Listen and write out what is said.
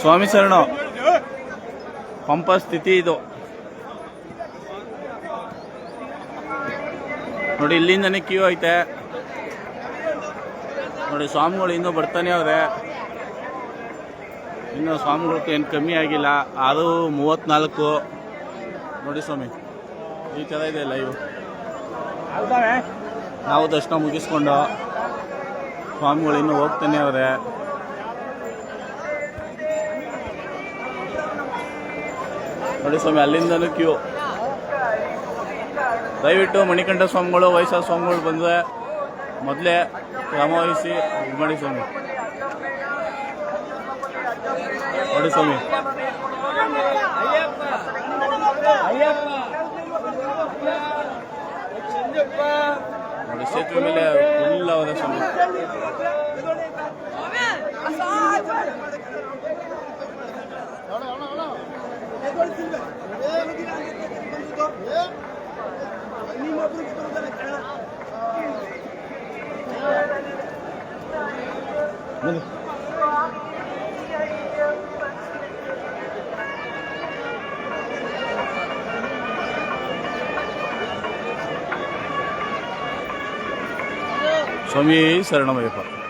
ಸ್ವಾಮಿ ಶರಣು ಪಂಪ ಸ್ಥಿತಿ ಇದು ನೋಡಿ. ಇಲ್ಲಿಂದನೇ ಕ್ಯೂ ಐತೆ ನೋಡಿ. ಸ್ವಾಮಿಗಳು ಇನ್ನೂ ಬರ್ತಾನೆ ಅವ್ರೆ. ಇನ್ನು ಸ್ವಾಮಿಗಳು ಏನು ಕಮ್ಮಿ ಆಗಿಲ್ಲ. ಅದು 34 ನೋಡಿ ಸ್ವಾಮಿ. ಈ ಥರ ಇದೆ ಲೈವ್. ನಾವು ದರ್ಶನ ಮುಗಿಸ್ಕೊಂಡು ಸ್ವಾಮಿಗಳು ಇನ್ನೂ ಹೋಗ್ತಾನೆ ಅವ್ರೆ. ನೋಡಿ ಸ್ವಾಮಿ, ಅಲ್ಲಿಂದಲೂ ಕ್ಯೂ. ದಯವಿಟ್ಟು ಮಣಿಕಂಠ ಸ್ವಾಮಿಗಳು, ವಯಸ್ಸಾದ ಸ್ವಾಮಿಗಳು ಬಂದರೆ ಮೊದಲೇ ಕ್ರಮವಹಿಸಿ ಇದು ಮಾಡಿ ಸ್ವಾಮಿ. ನೋಡಿ ಸ್ವಾಮಿ, ನೋಡಿ ಸೇತುವೆ ಮೇಲೆ ಫುಲ್ ಅವರ ಸ್ವಾಮಿ. ಸ್ವಾಮಿ ಶರಣಮಯ್ಯಪ್ಪ.